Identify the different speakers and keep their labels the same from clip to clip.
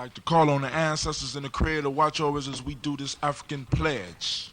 Speaker 1: like to call on the ancestors and the Creator to watch over us as we do this African pledge.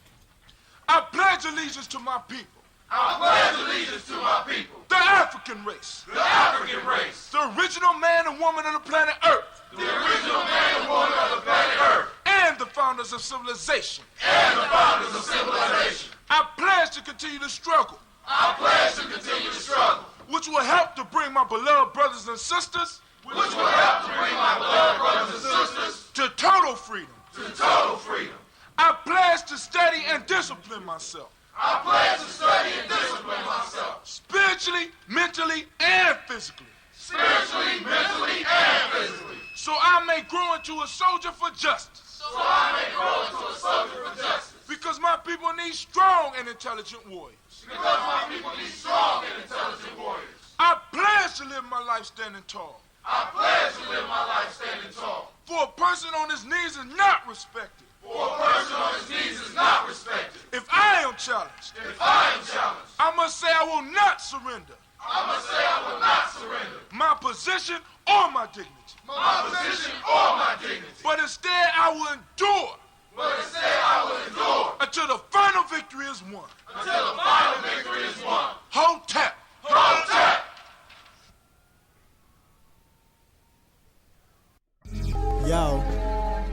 Speaker 1: I pledge allegiance to my people.
Speaker 2: I pledge allegiance to my people.
Speaker 1: The African race.
Speaker 2: The African race.
Speaker 1: The original man and woman of the planet Earth.
Speaker 2: The original man and woman of the planet Earth.
Speaker 1: And the founders of civilization.
Speaker 2: And the founders of civilization.
Speaker 1: I pledge to continue to struggle.
Speaker 2: I pledge to continue to struggle.
Speaker 1: Which will help to bring my beloved brothers and sisters.
Speaker 2: Which will help to bring my beloved brothers and sisters.
Speaker 1: To total freedom.
Speaker 2: To total freedom.
Speaker 1: I pledge to study and discipline myself.
Speaker 2: I pledge to study and discipline myself.
Speaker 1: Spiritually, mentally, and physically.
Speaker 2: Spiritually, mentally, and physically.
Speaker 1: So I may grow into a soldier for justice.
Speaker 2: So I may grow into a soldier for justice.
Speaker 1: Because my people need strong and intelligent warriors.
Speaker 2: Because my people need strong and intelligent warriors.
Speaker 1: I pledge to live my life standing tall.
Speaker 2: I pledge to live my life standing tall.
Speaker 1: For a person on his knees is not respected.
Speaker 2: For a person on his knees is not respected.
Speaker 1: If I am challenged, I must say I will not surrender.
Speaker 2: I must say I will not surrender.
Speaker 1: My position or my dignity.
Speaker 2: My position or my dignity.
Speaker 1: But instead I will endure.
Speaker 2: But instead I will endure.
Speaker 1: Until the final victory is won.
Speaker 2: Until the final victory is won.
Speaker 1: Hold tap.
Speaker 2: Hold tap.
Speaker 3: Yo,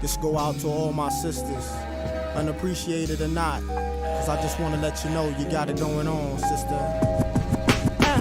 Speaker 3: this go out to all my sisters, unappreciated or not, cause I just wanna let you know you got it going on, sister.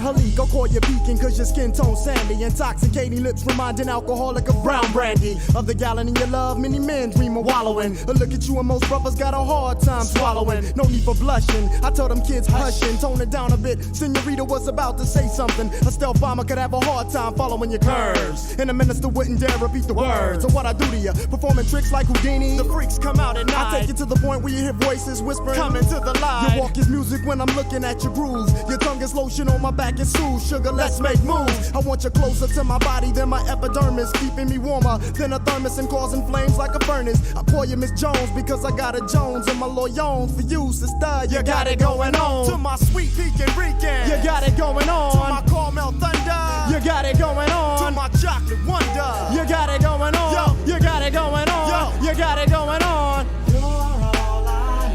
Speaker 3: Halik, I'll call you beacon cause your skin tone sandy. Intoxicating lips reminding alcoholic of brown brandy. Of the gallon in your love, many men dream of wallowing. But look at you and most brothers got a hard time swallowing. No need for blushing, I tell them kids hushing. Tone it down a bit, Senorita was about to say something. A stealth bomber could have a hard time following your curves. And a minister wouldn't dare repeat the words of what I do to you. Performing tricks like Houdini, the freaks come out at night. I take you to the point where you hear voices whispering, coming to the light. Your walk is music when I'm looking at your grooves. Your tongue is lotion on my back and soothe. Sugar, let's make moves. I want you closer to my body than my epidermis, keeping me warmer than a thermos and causing flames like a furnace. I call you Miss Jones because I got a Jones and my loyons for you, sister. You got it going on. To my sweet pecan Rican, you got it going on. To my caramel thunder, you got it going on. To my chocolate wonder, you got it going on. Yo, you got it going on. Yo, you got it going on. You're all I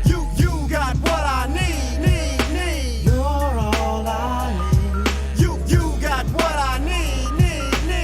Speaker 3: need. You got what I need.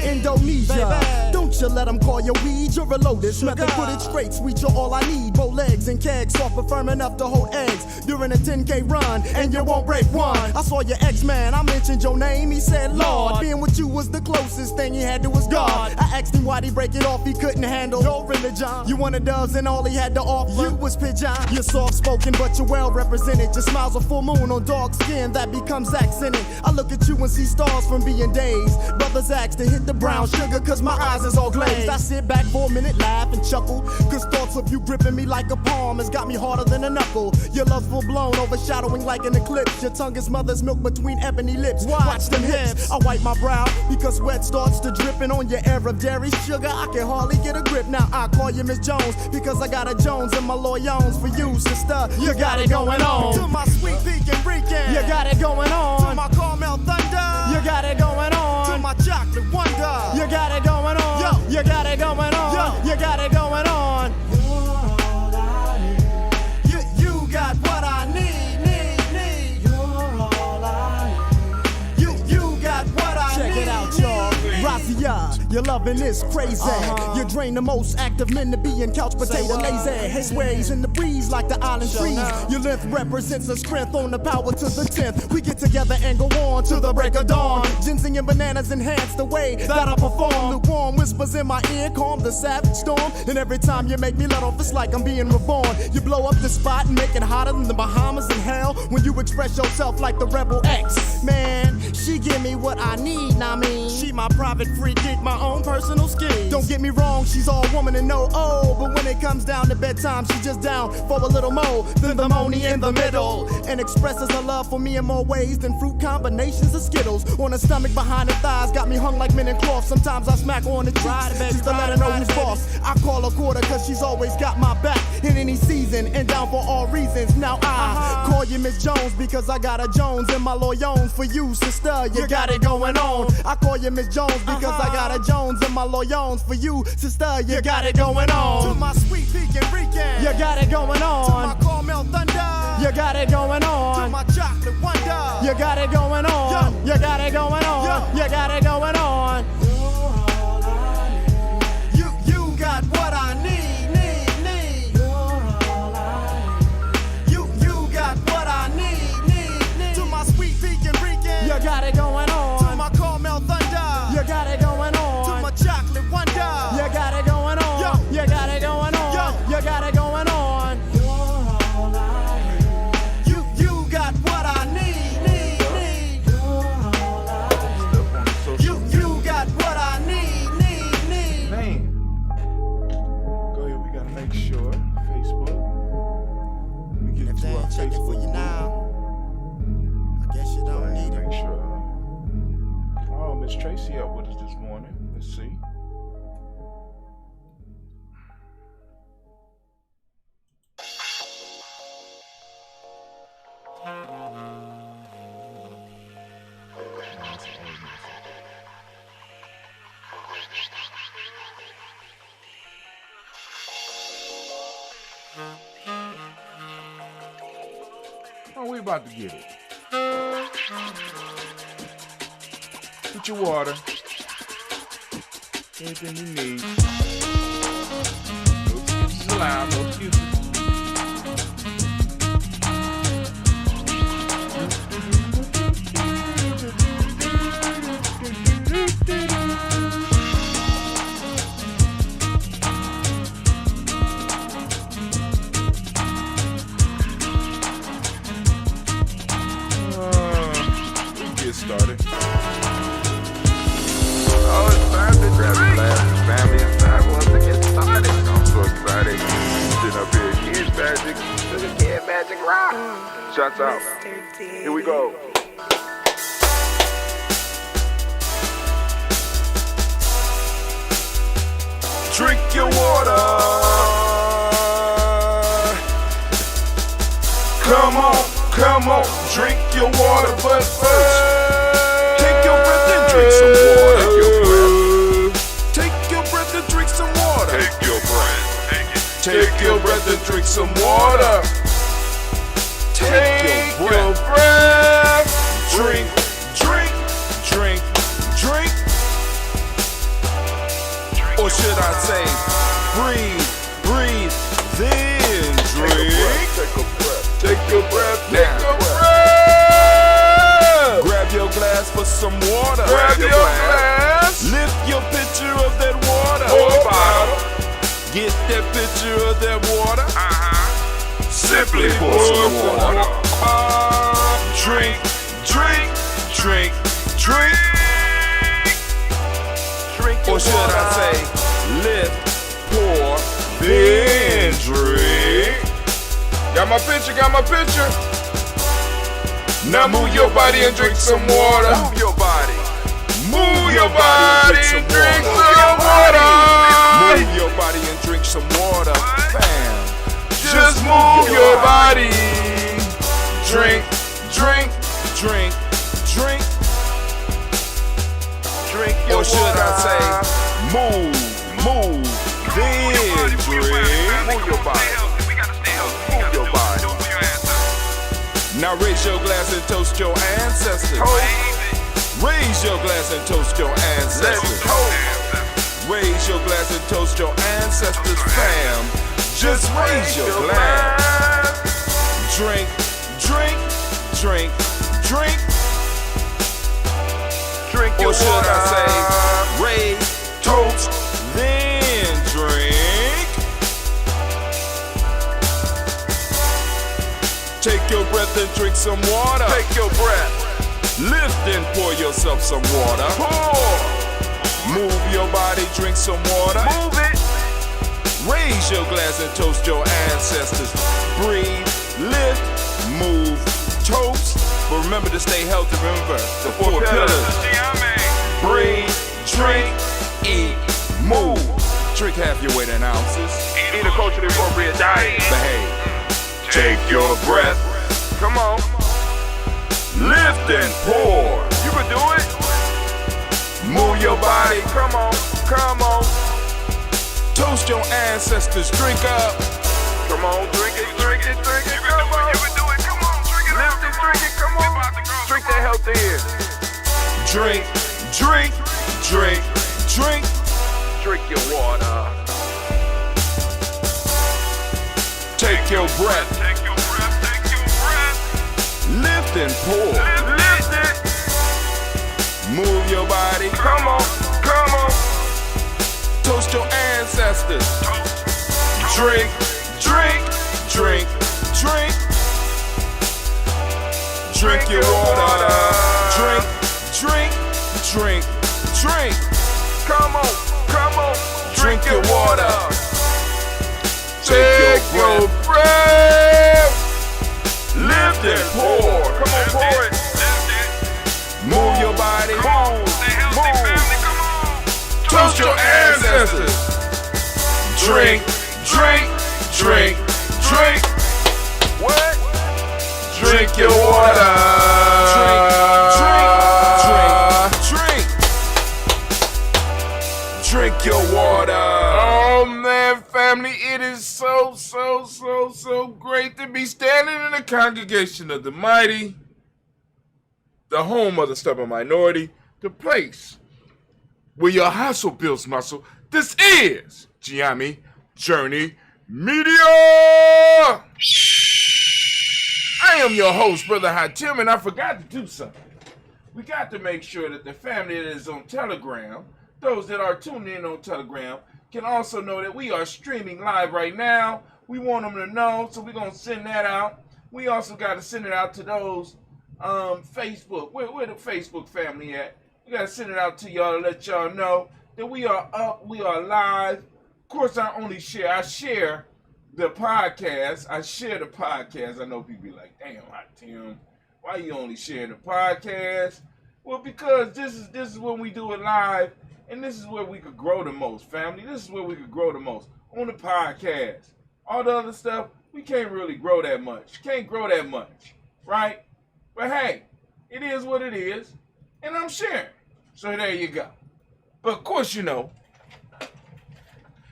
Speaker 3: Indonesia. Don't you let them call you weed, you're a lotus. Method put it straight, sweet, you're all I need. Bow legs and kegs, soft but firm enough to hold eggs. During a 10K run, and you won't break one. I saw your ex-man, I mentioned your name, he said Lord. Being with you was the closest thing he had to his God. I asked him why'd he break it off, he couldn't handle your religion. You wanted doves and all he had to offer you was pigeon. You're soft-spoken but you're well-represented. Your smile's a full moon on dark skin that becomes accented. I look at you and see stars from being dazed. Brothers ask to hit the brown sugar cause my eyes is all glazed. I sit back for a minute, laugh and chuckle, cause thoughts of you gripping me like a palm has got me harder than a knuckle. Your love's full blown, overshadowing like an eclipse. Your tongue is mother's milk between ebony lips. Watch them hips. I wipe my brow because sweat starts to dripping on your air of dairy sugar. I can hardly get a grip. Now I call you Miss Jones because I got a Jones and my loyons for you, sister. You got it going on. To my sweet pecan Rican, you got it going on. To my caramel thunder, you got it going on. To my chocolate wonder, you got it going on. Yo, you got it going on. Yo, you got it going on. You're all I need. You got what I need. You're all I need. You got what I need. Check it out, y'all. Razia, your loving is crazy. You drain the most active men to be in couch potato lazy. His ways in the breeze like the island trees. Your length represents a strength on the power to the 10th. We get together and go on to the break of dawn. Ginseng and bananas enhance the way that I perform. The warm whispers in my ear calm the savage storm. And every time you make me let off, it's like I'm being reborn. You blow up the spot and make it hotter than the Bahamas in hell. When you express yourself like the Rebel X. Man, she give me what I need, I mean. She my private free geek, my own personal scheme. Don't get me wrong, she's all woman and no oh. But when it comes down to bedtime, she's just down for a little more than the money in the middle. And expresses her love for me in more ways than fruit combinations of Skittles. On her stomach, behind her thighs, got me hung like men in cloth. Sometimes I smack her on the cheeks just to let her know who's boss. I call her quarter cause she's always got my back in any season and down for all reasons. Now I call you Miss Jones because I got a Jones and my loyons for you, sister. You got it going on. I call you Miss Jones because I got a Jones Jones and my loyons for you, sister, you got it going on. To my sweet pecan Rican, you got it going on. To my caramel thunder, you got it going on. To my chocolate wonder, you got it going on. You got it going on. You got it going on. You got what I need. You got what I need. To my sweet pecan Rican, you got it going on. To my caramel thunder, you got it going on. To my chocolate wonder, you got it going on. You got it going on. You got it going on. You got what I need. You got what I need.
Speaker 1: Man. Go ahead, we gotta make sure. Facebook. Let me get
Speaker 3: If
Speaker 1: to
Speaker 3: they
Speaker 1: our
Speaker 3: ain't checking
Speaker 1: Facebook
Speaker 3: for you
Speaker 1: group.
Speaker 3: now, I guess you
Speaker 1: Go
Speaker 3: don't
Speaker 1: ahead
Speaker 3: need
Speaker 1: and
Speaker 3: it.
Speaker 1: make sure. Oh, Miss Tracy up with us this morning. Let's see. Oh, we about to get it. Get your water. Everything you need. No excuses allowed, no excuses. Started.
Speaker 2: Oh, it's time to grab your glasses, family. It's time for us to get started. I'm so excited. Sitting up here, Kids Magic, to the Kid Magic Rock. Shots out. Here we go.
Speaker 1: Drink your water. Come on, drink your water, but first, take your breath and drink some water. Take your breath and drink some water.
Speaker 2: Take your breath.
Speaker 1: Take your breath and drink some water. Take your breath. Drink. Or should I say, breathe, then drink. Take your breath now. Grab your glass for some water.
Speaker 2: Grab your glass.
Speaker 1: Lift your pitcher of that water.
Speaker 2: Pour a bottle.
Speaker 1: Get that pitcher of that water.
Speaker 2: Simply pour some water.
Speaker 1: Drink. Or should I say, lift, pour, then drink. Got my picture. Now move your body and drink some water.
Speaker 2: Move your body.
Speaker 1: Move your body and drink some water. Move your body and drink some water. Bam. Just move your body. Drink.
Speaker 2: Your
Speaker 1: or should I say, move, then drink.
Speaker 2: Move your body. Move your body.
Speaker 1: Now raise your glass and toast your ancestors. Raise your glass and toast your ancestors. Raise your glass and toast your ancestors, fam. Just raise your glass. Drink. Or should I say, raise, toast, then drink. Take your breath and drink some water.
Speaker 2: Take your breath.
Speaker 1: Lift and pour yourself some water.
Speaker 2: Pour.
Speaker 1: Move your body, drink some water.
Speaker 2: Move it.
Speaker 1: Raise your glass and toast your ancestors. Breathe, lift, move, toast. But remember to stay healthy. Remember the four pillars. Breathe, drink, eat, move. Drink half your weight in ounces.
Speaker 2: Eat a culturally appropriate diet.
Speaker 1: Behave. Take your breath.
Speaker 2: Come on.
Speaker 1: Lift and pour.
Speaker 2: You can do it.
Speaker 1: Move your body.
Speaker 2: Come on, come on.
Speaker 1: Toast your ancestors. Drink up.
Speaker 2: Come on, drink it, drink it, drink it. Come on.
Speaker 4: You can do it. Come on, drink it.
Speaker 2: Lift it, drink it, come on. Drink that health in.
Speaker 1: Drink, drink, drink, drink.
Speaker 2: Drink your water.
Speaker 1: Take your breath.
Speaker 4: Take your breath. Take your breath.
Speaker 1: Lift and pour.
Speaker 2: Lift it.
Speaker 1: Move your body.
Speaker 2: Come on, come on.
Speaker 1: Toast your ancestors. Drink, drink, drink, drink. Drink your water. Drink, drink, drink, drink.
Speaker 2: Come on, come on.
Speaker 1: Drink your water.
Speaker 2: Take your breath.
Speaker 1: Lift and pour.
Speaker 2: Come on, pour it.
Speaker 1: Move your body.
Speaker 2: Move.
Speaker 1: Toast your ancestors. Drink, drink, drink, drink.
Speaker 2: What?
Speaker 1: Drink your water. Drink, drink, drink, drink. Drink your water. Oh man, family, it is so great to be standing in the congregation of the mighty, the home of the stubborn minority, the place where your hustle builds muscle. This is GNJMedia. I am your host, Brother Hatim, and I forgot to do something. We got to make sure that the family that is on Telegram, those that are tuned in on Telegram, can also know that we are streaming live right now. We want them to know, so we're going to send that out. We also got to send it out to those Facebook. Where the Facebook family at? We got to send it out to y'all to let y'all know that we are up, we are live. Of course, I share the podcast. I share the podcast. I know people be like, damn, Tim, why you only sharing the podcast? Well, because this is when we do it live, and this is where we could grow the most, family. This is where we could grow the most, on the podcast. All the other stuff, we can't really grow that much. Can't grow that much, right? But hey, it is what it is, and I'm sharing. So there you go. But of course, you know,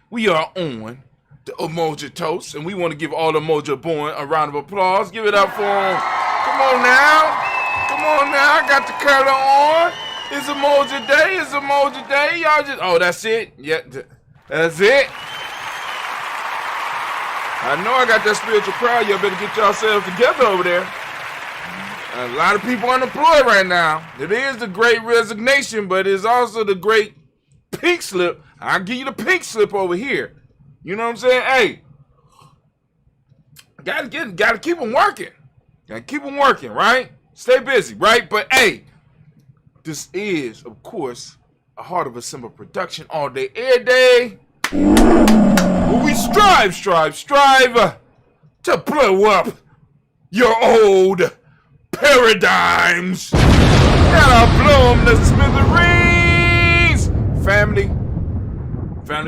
Speaker 1: we are on the Umoja Toast, and we want to give all the Umoja born a round of applause. Give it up for them. Come on now. Come on now. I got the color on. It's Umoja Day. It's Umoja Day. Y'all just, oh, that's it? Yeah, that's it. I know I got that spiritual crowd. Y'all better get yourselves together over there. A lot of people unemployed right now. It is the great resignation, but it's also the great pink slip. I'll give you the pink slip over here. You know what I'm saying? Hey, gotta keep them working. Gotta keep them working, right? Stay busy, right? But hey, this is, of course, a Heart of a Simple production all day, every day. Where we strive to blow up your old paradigms. Gotta blow them to smithereens. Family,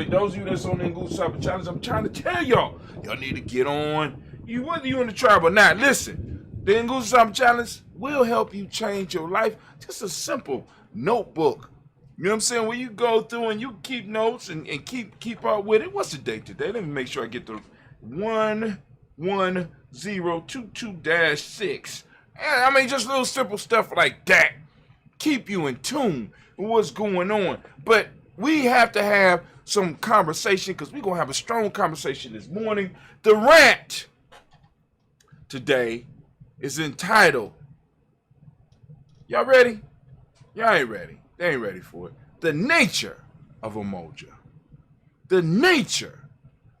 Speaker 1: those of you that's on the Untitled Chapter challenge, I'm trying to tell y'all need to get on. Whether you in the tribe or not, listen. The Untitled Chapter challenge will help you change your life. Just a simple notebook. You know what I'm saying? Where you go through and you keep notes and keep up with it. What's the date today? Let me make sure I get the 11022-6. I mean, just little simple stuff like that. Keep you in tune with what's going on. But we have to have some conversation, because we're going to have a strong conversation this morning. The rant today is entitled, y'all ready? Y'all ain't ready. They ain't ready for it. The nature of Umoja. The nature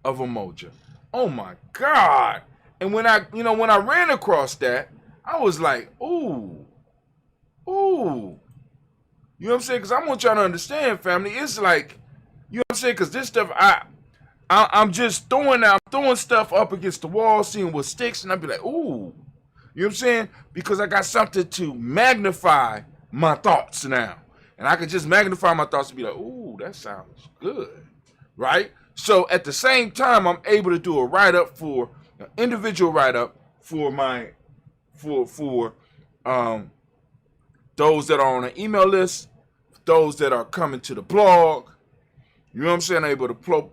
Speaker 1: of Umoja. Oh my God. And when I ran across that, I was like, ooh. You know what I'm saying? Because I want y'all to understand, family. It's like, you know what I'm saying? Because this stuff, I'm just throwing stuff up against the wall, seeing what sticks, and I'd be like, ooh. You know what I'm saying? Because I got something to magnify my thoughts now. And I can just magnify my thoughts and be like, ooh, that sounds good. Right? So at the same time, I'm able to do a write-up for, an individual write-up for my, for those that are on an email list, those that are coming to the blog. You know what I'm saying? I'm able to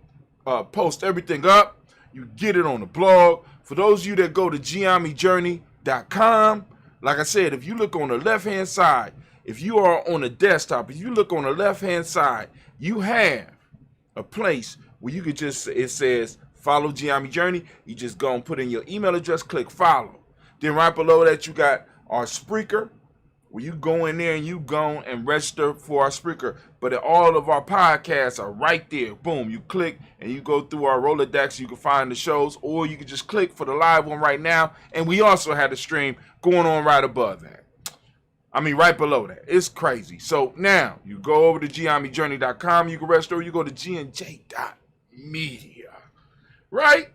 Speaker 1: post everything up. You get it on the blog. For those of you that go to GNJMedia.support, like I said, if you look on the left-hand side, if you are on a desktop, if you look on the left-hand side, you have a place where you could just, it says follow GNJMedia Journey. You just go and put in your email address, click follow. Then right below that, you got our Spreaker, where you go in there and you go and register for our Spreaker. But all of our podcasts are right there. Boom, you click and you go through our Rolodex. You can find the shows, or you can just click for the live one right now. And we also have the stream going on right above that. I mean, right below that. It's crazy. So now you go over to GNJMedia.com. You can register, or you go to GNJ.Media. Right?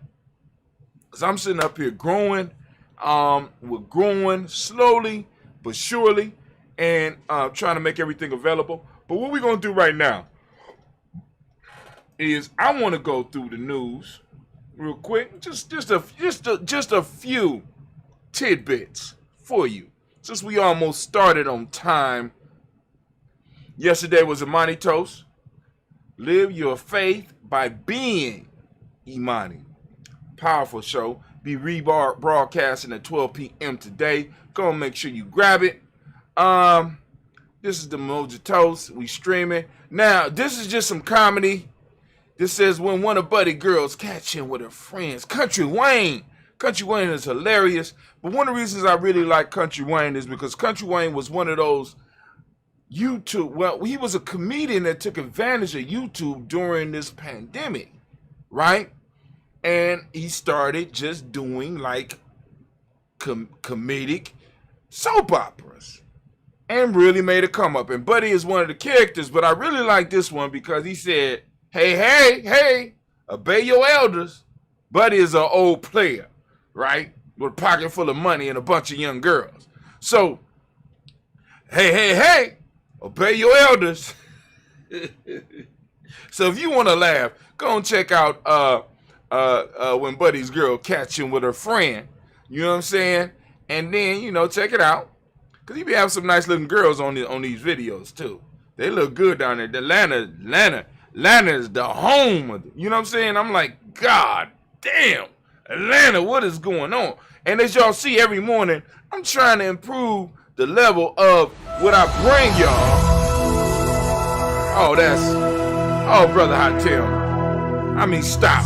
Speaker 1: Because I'm sitting up here growing. We're growing slowly but surely, and trying to make everything available. But what we're gonna do right now is I want to go through the news real quick, just a few tidbits for you, since we almost started on time. Yesterday was Imani Toast. Live your faith by being Imani. Powerful show. Be rebroadcasting at 12 p.m. today. Go and make sure you grab it. This is the Emoji Toast. We streaming. Now, this is just some comedy. This says, when one of Buddy girls catch him with her friends. Country Wayne. Country Wayne is hilarious. But one of the reasons I really like Country Wayne is because Country Wayne was one of those YouTube. Well, he was a comedian that took advantage of YouTube during this pandemic, right? And he started just doing like comedic soap operas and really made a come up. And Buddy is one of the characters, but I really like this one because he said, hey, obey your elders. Buddy is an old player, right? With a pocket full of money and a bunch of young girls. So, hey, obey your elders. So if you want to laugh, go and check out when Buddy's girl catch him with her friend. You know what I'm saying? And then, check it out. Because he be having some nice looking girls on these videos too. They look good down there. Atlanta is the home of it. You know what I'm saying? I'm like, God damn, Atlanta, what is going on? And as y'all see every morning, I'm trying to improve the level of what I bring y'all. Oh, Brother Hotel. I mean, stop.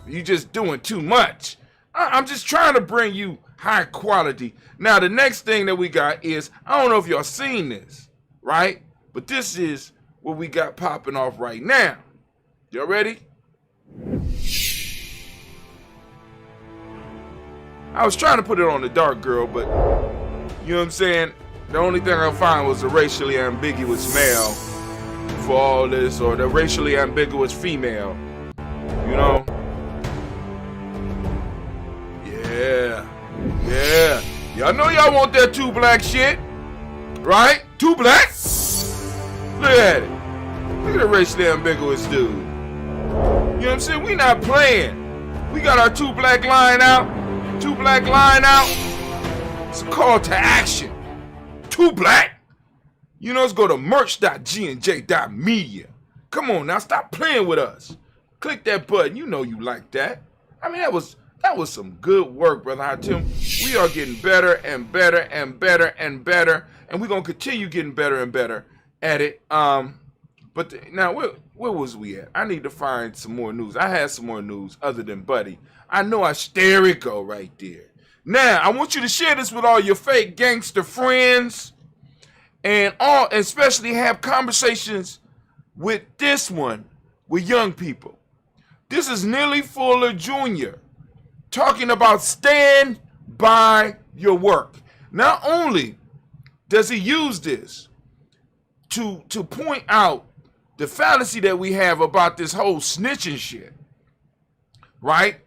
Speaker 1: You just doing too much. I'm just trying to bring you high quality. Now, the next thing that we got is, I don't know if y'all seen this, right? But this is what we got popping off right now. Y'all ready? I was trying to put it on the dark girl, but you know what I'm saying? The only thing I found was a racially ambiguous male for all this, or the racially ambiguous female. You know? Yeah. Y'all know y'all want that 2 black shit, right? 2 black? Look at it. Look at the racially ambiguous dude. You know what I'm saying? We not playing. We got our 2 black line out. 2 black line out. It's a call to action. 2 black. Let's go to merch.GNJ.media. Come on now, stop playing with us. Click that button. You know you like that. I mean, that was some good work, Brother Hatim. We are getting better and better and better and better, and we're gonna continue getting better and better at it. Now where was we at? I need to find some more news. I had some more news other than Buddy. I know there it go right there. Now I want you to share this with all your fake gangster friends, and especially have conversations with this one with young people. This is Neely Fuller Jr. talking about stand by your work. Not only does he use this to point out the fallacy that we have about this whole snitching shit, right?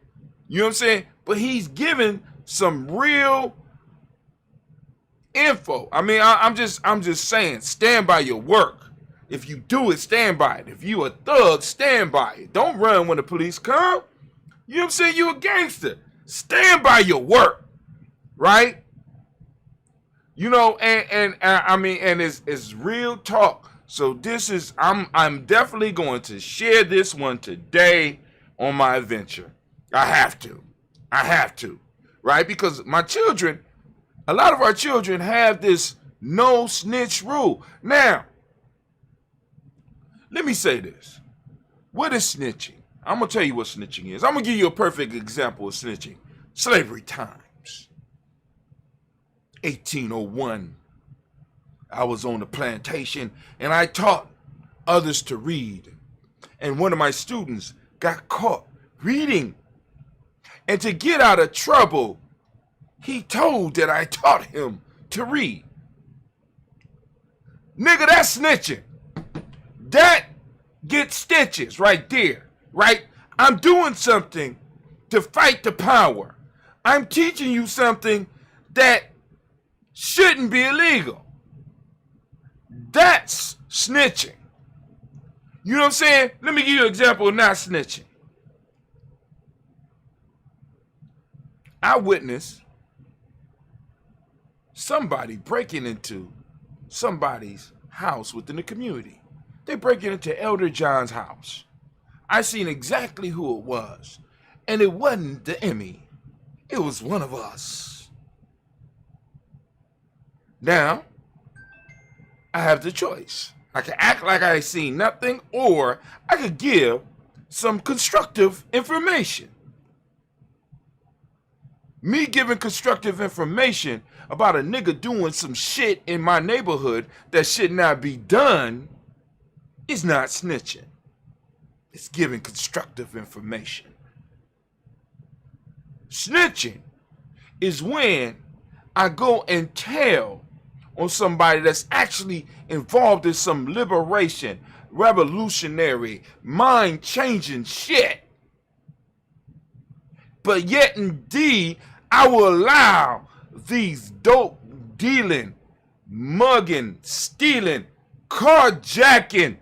Speaker 1: You know what I'm saying? But he's giving some real info. I mean, I'm just saying, stand by your work. If you do it, stand by it. If you a thug, stand by it. Don't run when the police come. You know what I'm saying? You a gangster. Stand by your work, right? And I mean, and it's real talk. So this is, I'm definitely going to share this one today on my adventure. I have to, right? Because my children, a lot of our children have this no snitch rule. Now, let me say this. What is snitching? I'm going to tell you what snitching is. I'm going to give you a perfect example of snitching. Slavery times. 1801. I was on the plantation and I taught others to read. And one of my students got caught reading. And to get out of trouble, he told that I taught him to read. Nigga, that's snitching. That gets stitches right there, right? I'm doing something to fight the power. I'm teaching you something that shouldn't be illegal. That's snitching. You know what I'm saying? Let me give you an example of not snitching. I witnessed somebody breaking into somebody's house within the community. They breaking into Elder John's house. I seen exactly who it was. And it wasn't the Emmy. It was one of us. Now, I have the choice. I can act like I seen nothing, or I could give some constructive information. Me giving constructive information about a nigga doing some shit in my neighborhood that should not be done is not snitching. It's giving constructive information. Snitching is when I go and tell on somebody that's actually involved in some liberation, revolutionary, mind-changing shit. But yet indeed, I will allow these dope dealing, mugging, stealing, carjacking,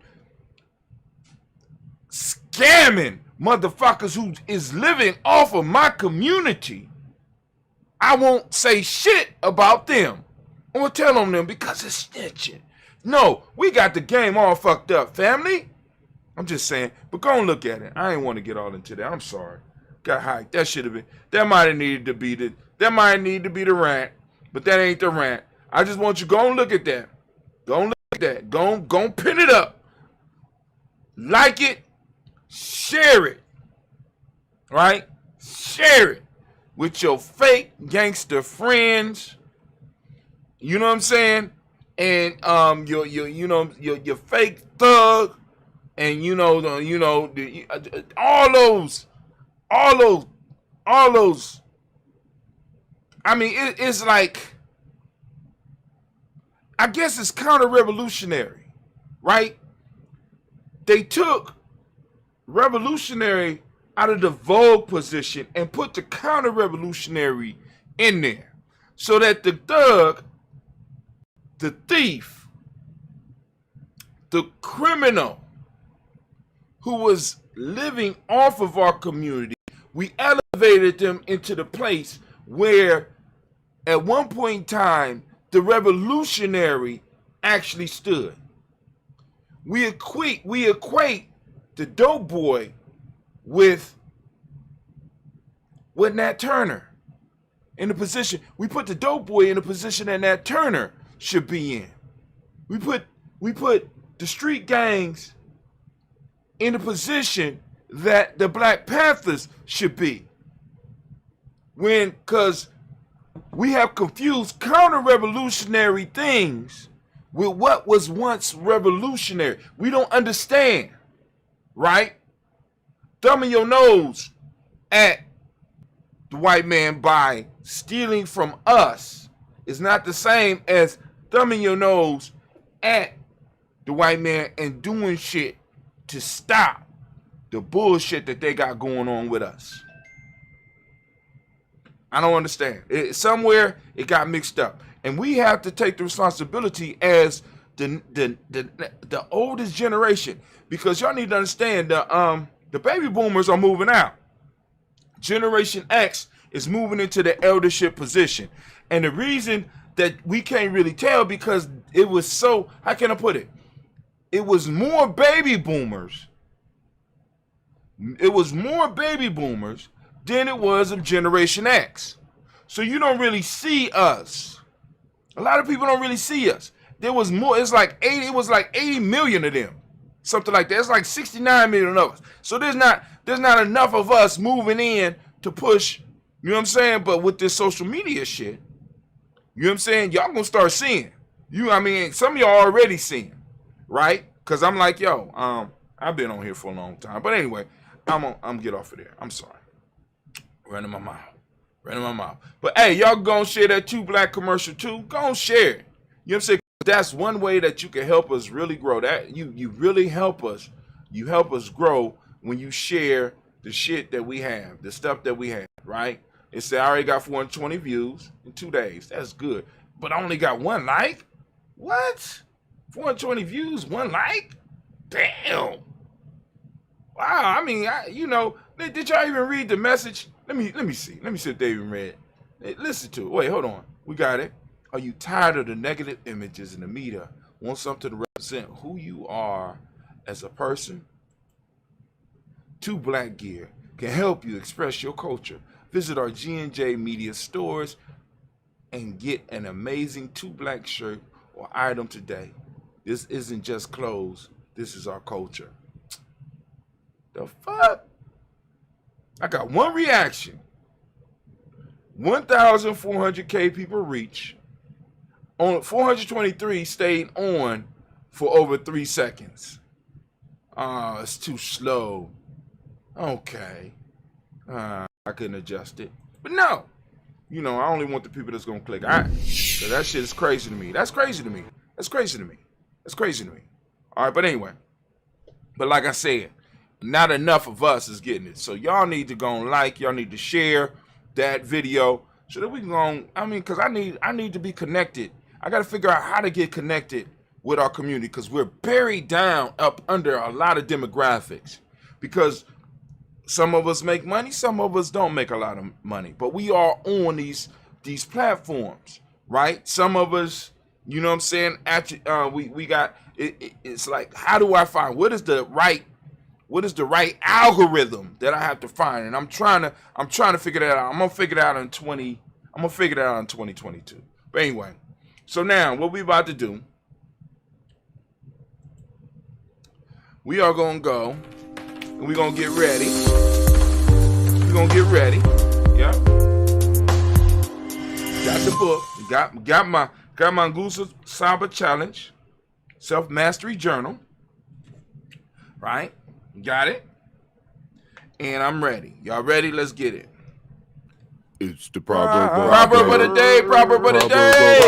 Speaker 1: scamming motherfuckers who is living off of my community. I won't say shit about them or tell on them because it's snitching. No, we got the game all fucked up, family. I'm just saying, but go and look at it. I ain't want to get all into that. I'm sorry. Got hyped. That should have been. That might have needed to be the. That might need to be the rant, but that ain't the rant. I just want you to go and look at that. Go and look at that. Go and pin it up. Like it. Share it. Right? Share it with your fake gangster friends. You know what I'm saying? And your fake thug, and all those. I mean, it's like, I guess it's counter-revolutionary, right? They took revolutionary out of the Vogue position and put the counter-revolutionary in there so that the thug, the thief, the criminal who was living off of our community, we elevated them into the place where at one point in time the revolutionary actually stood. We equate the dope boy with Nat Turner in the position. We put the dope boy in the position that Nat Turner should be in. We put the street gangs in the position that the Black Panthers should be. Because we have confused counter-revolutionary things with what was once revolutionary. We don't understand, right? Thumbing your nose at the white man by stealing from us is not the same as thumbing your nose at the white man and doing shit to stop the bullshit that they got going on with us. I don't understand. Somewhere it got mixed up. And we have to take the responsibility as the oldest generation, because y'all need to understand the baby boomers are moving out. Generation X is moving into the eldership position. And the reason that we can't really tell, because it was so, how can I put it? it was more baby boomers. It was more baby boomers than it was of Generation X. So you don't really see us. A lot of people don't really see us. There was more, it was like 80 million of them. Something like that. It's like 69 million of us. So there's not enough of us moving in to push, you know what I'm saying? But with this social media shit, you know what I'm saying? Y'all gonna start seeing. Some of y'all already seeing, right? Cause I'm like, yo, I've been on here for a long time. But anyway, I'm gonna get off of there. I'm sorry. Running my mouth. But hey, y'all gonna share that 2 Black commercial too? Go and share it. You know what I'm saying? That's one way that you can help us really grow. That you really help us. You help us grow when you share the shit that we have, the stuff that we have, right? It said I already got 420 views in 2 days. That's good. But I only got 1 like? What? 420 views, 1 like? Damn. Wow, did y'all even read the message? Let me see. Let me see if they even read. Hey, listen to it. Wait, hold on. We got it. Are you tired of the negative images in the media? Want something to represent who you are as a person? 2 Black gear can help you express your culture. Visit our GNJ Media stores and get an amazing 2 Black shirt or item today. This isn't just clothes. This is our culture. The fuck? I got 1 reaction. 1,400K people reach. On 423 stayed on for over 3 seconds. It's too slow. Okay. I couldn't adjust it. But no. I only want the people that's gonna click. So that shit is crazy to me. That's crazy to me. All right, but anyway. But like I said, not enough of us is getting it. So y'all need to go and like, y'all need to share that video so that we can go, because I need to be connected. I got to figure out how to get connected with our community because we're buried down up under a lot of demographics. Because some of us make money, some of us don't make a lot of money. But we are on these platforms, right? Some of us, you know what I'm saying? We got it's like, how do I find what is the right algorithm that I have to find? And I'm trying to figure that out. I'm gonna figure it out in 2022. But anyway, so now what we about to do, we are gonna go and we're gonna get ready. Yeah. Got the book. Got my Ngusa Saba Challenge, Self-Mastery Journal. Right? Got it? And I'm ready. Y'all ready? Let's get it.
Speaker 2: It's the proverb
Speaker 1: of the day. Proverb of the day.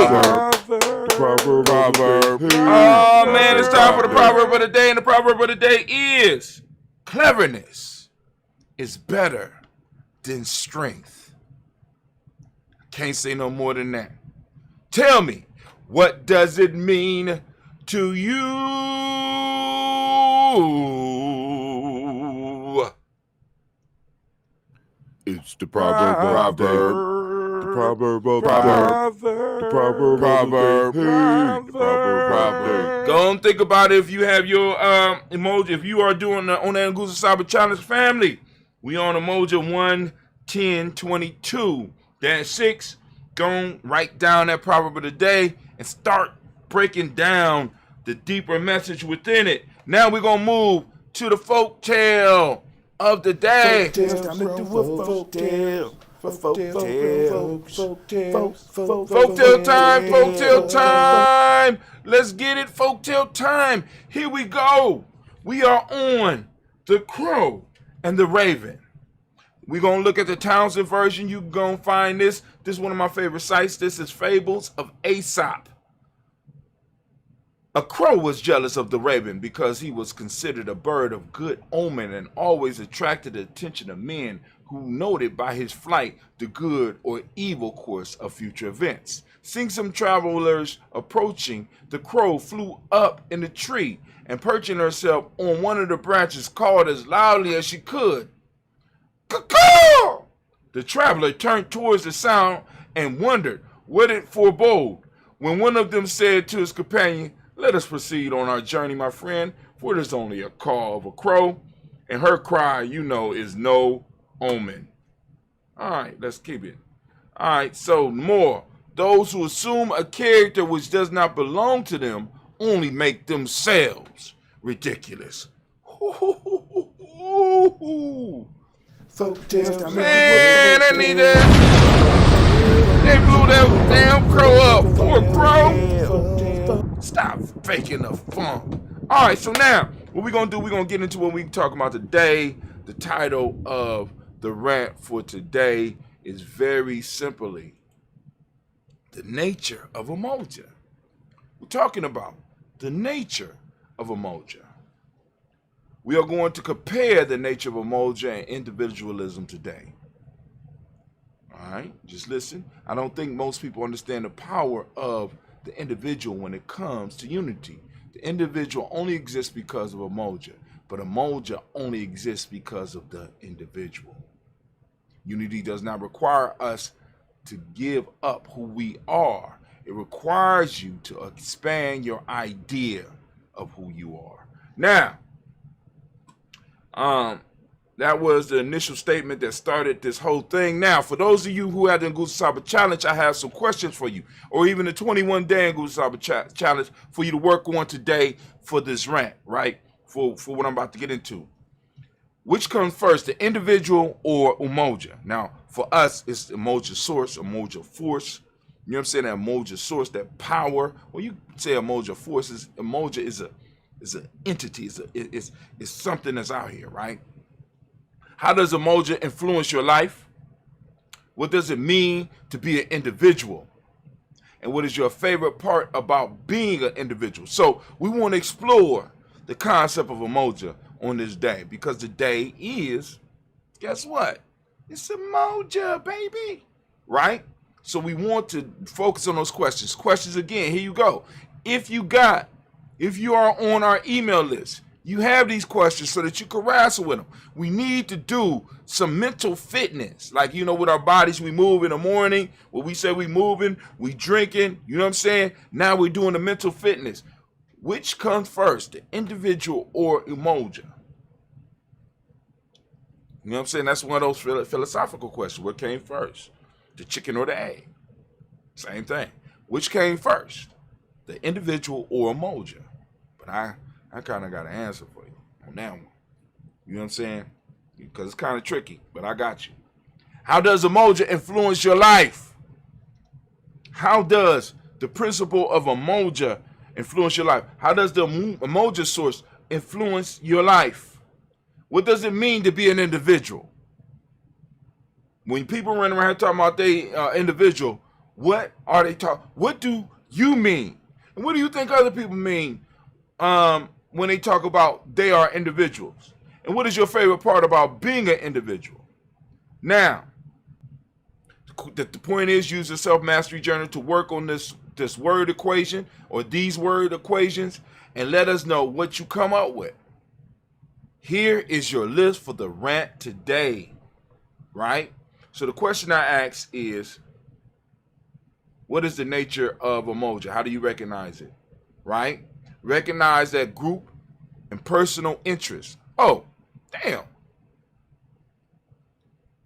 Speaker 1: Oh, man, it's time for the proverb of the day. And the proverb of the day is cleverness is better than strength. Can't say no more than that. Tell me, what does it mean to you?
Speaker 2: It's the proverb.
Speaker 1: Go and think about it if you have your emoji. If you are doing on that Ngusa Saba Challenge family, we on emoji 11022-6. Go and write down that proverb of the day and start breaking down the deeper message within it. Now we're gonna move to the folk tale of the day. Folk tale time. Let's get it, folk tale time. Here we go. We are on The Crow and the Raven. We're going to look at the Townsend version. You're going to find this. This is one of my favorite sites. This is Fables of Aesop. A crow was jealous of the raven because he was considered a bird of good omen and always attracted the attention of men who noted by his flight the good or evil course of future events. Seeing some travelers approaching, the crow flew up in the tree and perching herself on one of the branches called as loudly as she could, "Caw-caw!" The traveler turned towards the sound and wondered what it forebode when one of them said to his companion, let us proceed on our journey, my friend, for it is only a call of a crow, and her cry, you know, is no omen. All right, let's keep it. All right, so more. Those who assume a character which does not belong to them only make themselves ridiculous. Man, I need that. They blew that damn crow up. Poor crow. Stop faking the funk. All right, so now what we're going to do, we're going to get into what we talk about today. The title of the rant for today is very simply the nature of Umoja. We're talking about the nature of Umoja. We are going to compare the nature of Umoja and individualism today. All right, just listen. I don't think most people understand the power of the individual when it comes to unity. The individual only exists because of Umoja, but Umoja only exists because of the individual. Unity does not require us to give up who we are. It requires you to expand your idea of who you are. Now, that was the initial statement that started this whole thing. Now, for those of you who had the Ngusa Challenge, I have some questions for you, or even the 21-day Ngusa Challenge for you to work on today for this rant, right? For what I'm about to get into. Which comes first, the individual or Umoja? Now, for us, it's Umoja source, Umoja force. You know what I'm saying? That Umoja source, that power. Well, you say Umoja force is Umoja is an entity. It's something that's out here, right? How does Umoja influence your life? What does it mean to be an individual? And what is your favorite part about being an individual? So we want to explore the concept of Umoja on this day, because the day is, guess what? It's Umoja, baby, right? So we want to focus on those questions. Questions again, here you go. If you are on our email list, you have these questions so that you can wrestle with them. We need to do some mental fitness. Like, you know, with our bodies, we move in the morning. When we say we moving, we drinking, you know what I'm saying? Now we're doing the mental fitness. Which comes first, the individual or Umoja? You know what I'm saying? That's one of those philosophical questions. What came first? The chicken or the egg? Same thing. Which came first? The individual or Umoja? But I kind of got an answer for you on that one. You know what I'm saying? Because it's kind of tricky, but I got you. How does Umoja influence your life? How does the principle of Umoja influence your life? How does the Umoja source influence your life? What does it mean to be an individual? When people run around talking about they individual, what are they talking? What do you mean? And what do you think other people mean when they talk about they are individuals? And what is your favorite part about being an individual? Now, the point is, use a self-mastery journal to work on this word equation or these word equations and let us know what you come up with. Here is your list for the rant today, right? So the question I ask is, what is the nature of Umoja? How do you recognize it, right? Recognize that group and personal interest. Oh, damn.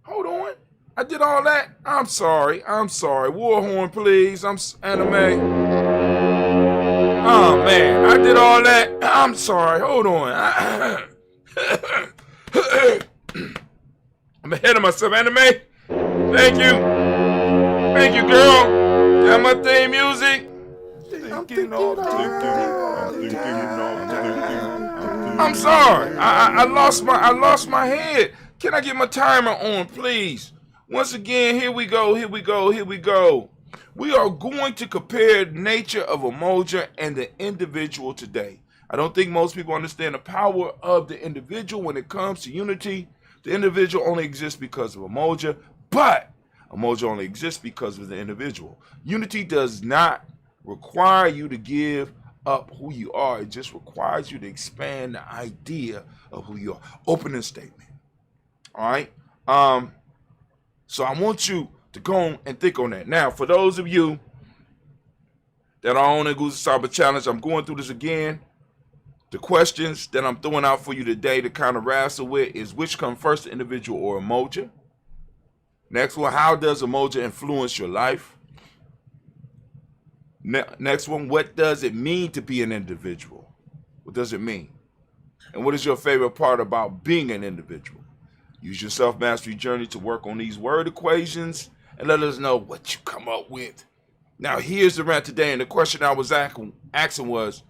Speaker 1: Hold on. I did all that? I'm sorry. Warhorn, please. I'm anime. Oh, man. I did all that. I'm sorry. Hold on. I'm ahead of myself, anime. Thank you, girl. Got my theme music. I'm sorry. I lost my head. Can I get my timer on, please? Once again, here we go. We are going to compare the nature of Umoja and the individual today. I don't think most people understand the power of the individual when it comes to unity. The individual only exists because of Umoja, but Umoja only exists because of the individual. Unity does not require you to give up who you are. It just requires you to expand the idea of who you are. Opening statement. All right? So I want you to go and think on that. Now, for those of you that are on the Goose Cyber Challenge. I'm going through this again. The questions that I'm throwing out for you today to kind of wrestle with is which comes first, the individual or Umoja? Next one, how does Umoja influence your life? Next one, what does it mean to be an individual? What does it mean? And what is your favorite part about being an individual? Use your self-mastery journey to work on these word equations and let us know what you come up with. Now, here's the rant today, and the question I was asking was,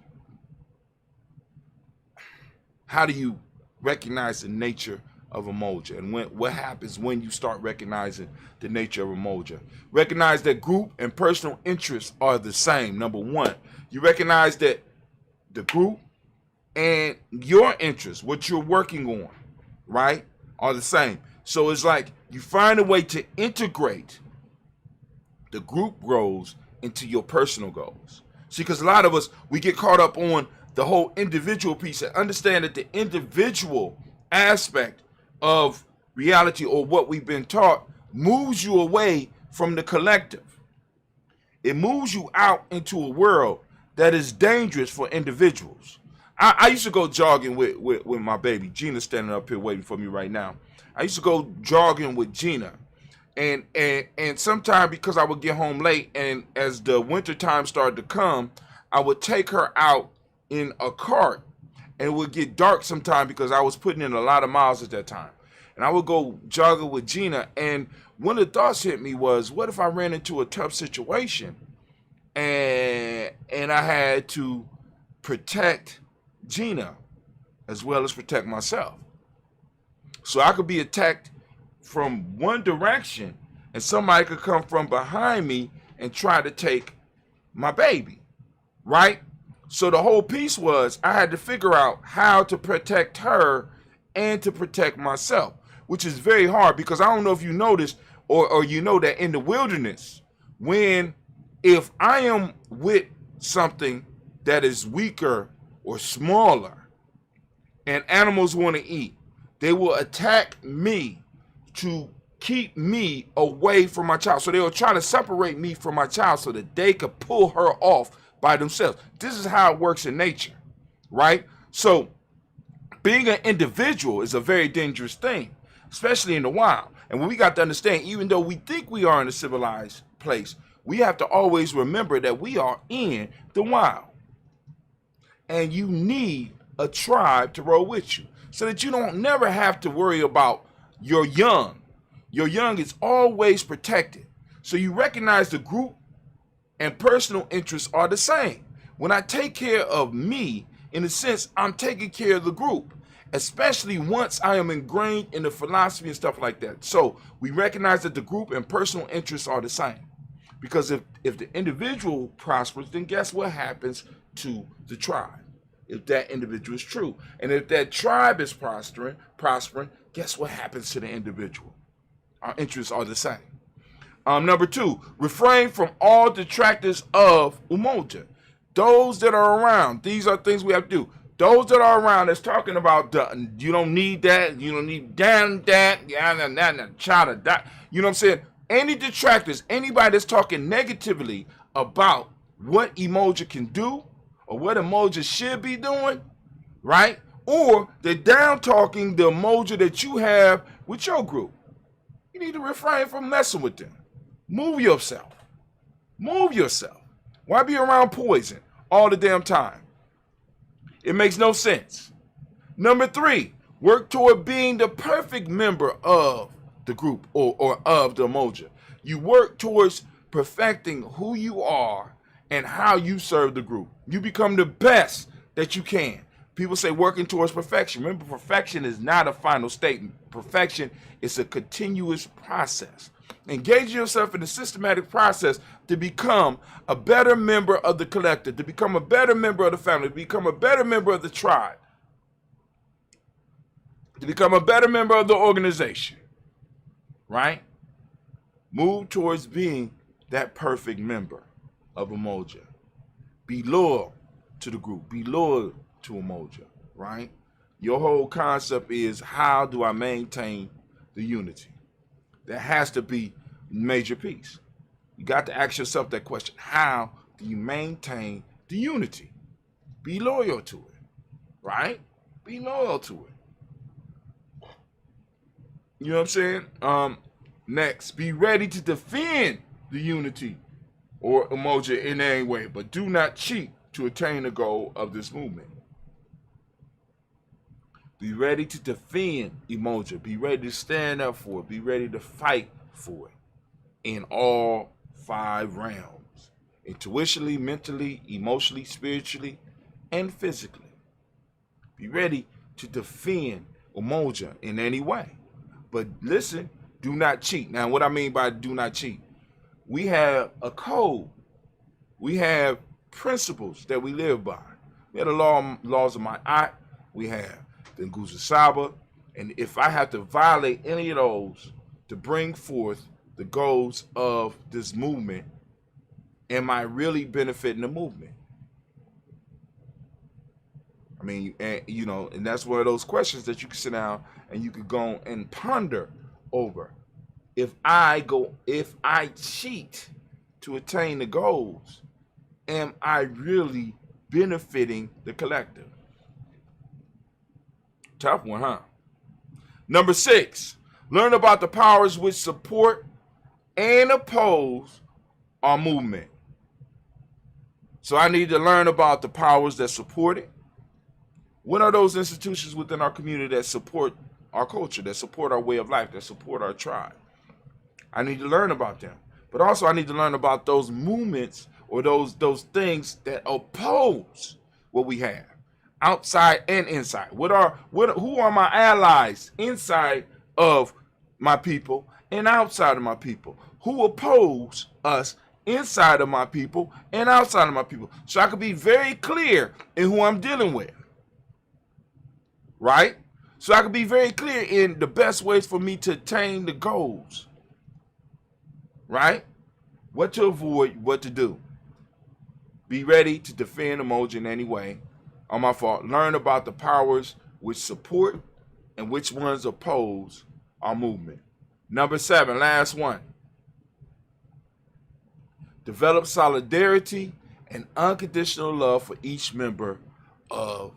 Speaker 1: how do you recognize the nature of Umoja? And what happens when you start recognizing the nature of Umoja? Recognize that group and personal interests are the same. Number one, you recognize that the group and your interests, what you're working on, right, are the same. So it's like you find a way to integrate the group goals into your personal goals. See, because a lot of us, we get caught up on the whole individual piece and understand that the individual aspect of reality or what we've been taught moves you away from the collective. It moves you out into a world that is dangerous for individuals. I used to go jogging with my baby. Gina's standing up here waiting for me right now. I used to go jogging with Gina. And sometimes because I would get home late and as the winter time started to come, I would take her out in a cart, and it would get dark sometime because I was putting in a lot of miles at that time. And I would go jogging with Gina, and one of the thoughts hit me was, what if I ran into a tough situation and I had to protect Gina as well as protect myself? So I could be attacked from one direction and somebody could come from behind me and try to take my baby, right? So the whole piece was I had to figure out how to protect her and to protect myself, which is very hard because I don't know if you noticed or you know that in the wilderness, if I am with something that is weaker or smaller and animals want to eat, they will attack me to keep me away from my child. So they will try to separate me from my child so that they could pull her off by themselves. This is how it works in nature, right? So being an individual is a very dangerous thing, especially in the wild. And we got to understand, even though we think we are in a civilized place, we have to always remember that we are in the wild. And you need a tribe to roll with you so that you don't never have to worry about your young. Your young is always protected. So you recognize the group and personal interests are the same. When I take care of me, in a sense, I'm taking care of the group, especially once I am ingrained in the philosophy and stuff like that. So we recognize that the group and personal interests are the same. Because if the individual prospers, then guess what happens to the tribe? If that individual is true. And if that tribe is prospering, guess what happens to the individual? Our interests are the same. Number two, refrain from all detractors of Umoja. Those that are around, these are things we have to do. Those that are around that's talking about you don't need that, you don't need that, child of that. You know what I'm saying? Any detractors, anybody that's talking negatively about what Umoja can do or what Umoja should be doing, right? Or they're down talking the Umoja that you have with your group. You need to refrain from messing with them. Move yourself. Move yourself. Why be around poison all the damn time? It makes no sense. Number three, work toward being the perfect member of the group or of the Umoja. You work towards perfecting who you are and how you serve the group. You become the best that you can. People say working towards perfection. Remember, perfection is not a final statement. Perfection is a continuous process. Engage yourself in a systematic process to become a better member of the collective, to become a better member of the family, to become a better member of the tribe, to become a better member of the organization, right? Move towards being that perfect member of Umoja. Be loyal to the group. Be loyal to Umoja, right? Your whole concept is, how do I maintain the unity? That has to be a major piece. You got to ask yourself that question. How do you maintain the unity? Be loyal to it, right? Be loyal to it. You know what I'm saying? Next, be ready to defend the unity or Umoja in any way, but do not cheat to attain the goal of this movement. Be ready to defend Umoja. Be ready to stand up for it. Be ready to fight for it in all 5 realms: intuitionally, mentally, emotionally, spiritually, and physically. Be ready to defend Umoja in any way. But listen, do not cheat. Now, what I mean by do not cheat, we have a code. We have principles that we live by. We have the laws of my art. We have the Nguzo Saba. And if I have to violate any of those to bring forth the goals of this movement, am I really benefiting the movement? I mean, and that's one of those questions that you can sit down and you could go and ponder over. If I cheat to attain the goals, am I really benefiting the collective? Tough one, huh? Number 6, learn about the powers which support and oppose our movement. So I need to learn about the powers that support it. What are those institutions within our community that support our culture, that support our way of life, that support our tribe? I need to learn about them. But also I need to learn about those movements or those things that oppose what we have, outside and inside. Who are my allies inside of my people and outside of my people? Who oppose us inside of my people and outside of my people? So I can be very clear in who I'm dealing with. Right? So I can be very clear in the best ways for me to attain the goals. Right? What to avoid, what to do. Be ready to defend Umoja in any way. On my fault. Learn about the powers which support and which ones oppose our movement. Number 7, last one. Develop solidarity and unconditional love for each member of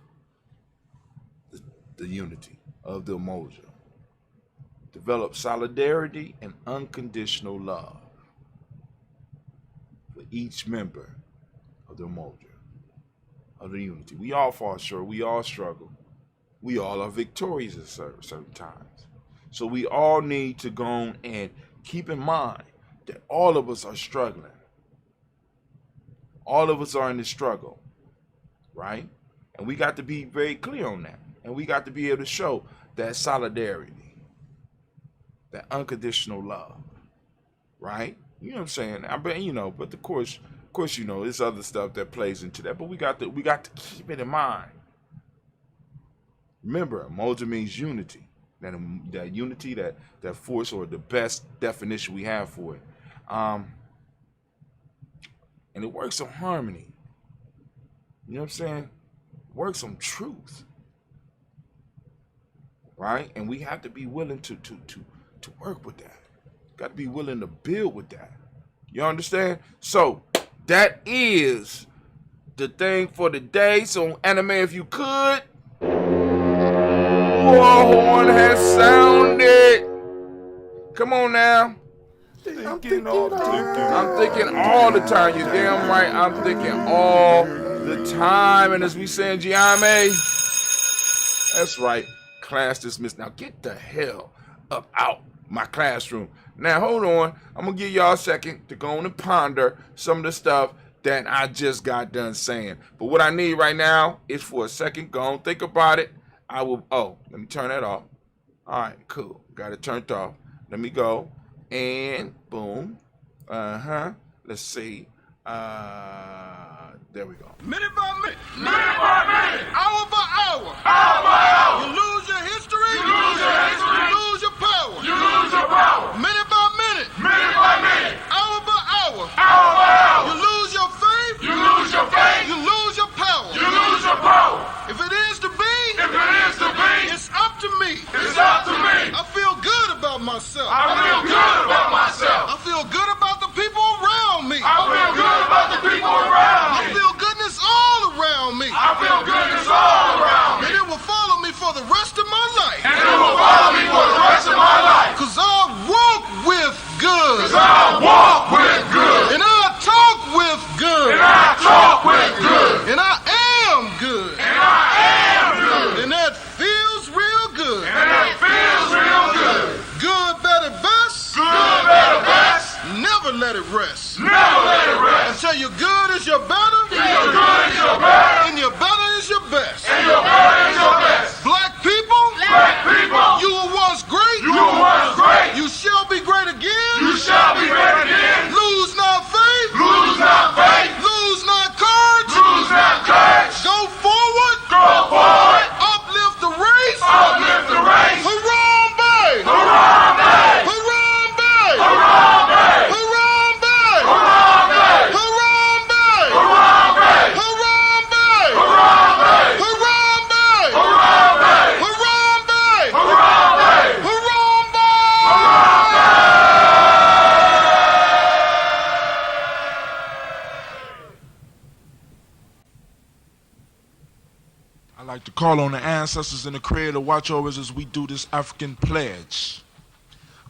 Speaker 1: the unity of the Umoja. Develop solidarity and unconditional love for each member of the Umoja, of the unity. We all fall short. We all struggle. We all are victorious at certain times. So we all need to go on and keep in mind that all of us are struggling. All of us are in the struggle, right? And we got to be very clear on that. And we got to be able to show that solidarity, that unconditional love, right? You know what I'm saying? I bet but of course, there's other stuff that plays into that. But we got to keep it in mind. Remember, Umoja means unity. That unity, that force, or the best definition we have for it. And it works on harmony. You know what I'm saying? It works on truth. Right? And we have to be willing to work with that. Got to be willing to build with that. You understand? So that is the thing for the day. So anime, if you could. War horn has sounded. Come on now. I'm thinking all the time. You're damn right. I'm thinking all the time. And as we say in GNJMedia, that's right. Class dismissed. Now get the hell up out my classroom. Now hold on. I'm going to give y'all a second to go on and ponder some of the stuff that I just got done saying. But what I need right now is for a second. Go on, think about it. Let me turn that off. All right, cool. Got it turned off. Let me go. And boom. Let's see. There we go.
Speaker 4: Minute by minute. Minute by minute. Hour by hour. Hour by hour. You lose your history. You lose your history. You lose your power. You lose your power. Minute by minute. Minute by minute. Hour by hour. Hour by hour. You lose your faith. You lose your faith. You lose your power. You lose your power. If it is to be. If it is to be. It's up to me. It's up to me. I feel good about myself. I feel good about myself. I feel good about the people around me. I feel good about the people around me. Say your good is your better. Your good is your better. And your better is your best.
Speaker 1: And your better is your best.
Speaker 4: Black people.
Speaker 1: Black people.
Speaker 4: You were once great.
Speaker 1: You were once great.
Speaker 4: You shall be great again.
Speaker 1: You shall be great again.
Speaker 4: Lose not faith.
Speaker 1: Lose not faith.
Speaker 4: Lose not courage.
Speaker 1: Lose not courage.
Speaker 4: Go forward.
Speaker 1: Go forward.
Speaker 4: Uplift the race.
Speaker 1: Uplift the race.
Speaker 4: Harambe.
Speaker 1: Harambe.
Speaker 4: Harambe.
Speaker 1: Harambe.
Speaker 4: Harambe.
Speaker 1: Harambe.
Speaker 4: Harambe.
Speaker 1: Harambe.
Speaker 4: Harambe.
Speaker 1: Harambe.
Speaker 4: Harambe.
Speaker 1: Harambe.
Speaker 4: Harambe.
Speaker 1: Harambe.
Speaker 4: Harambe.
Speaker 1: I'd like to call on the ancestors and the Creator to watch over us as we do this African pledge.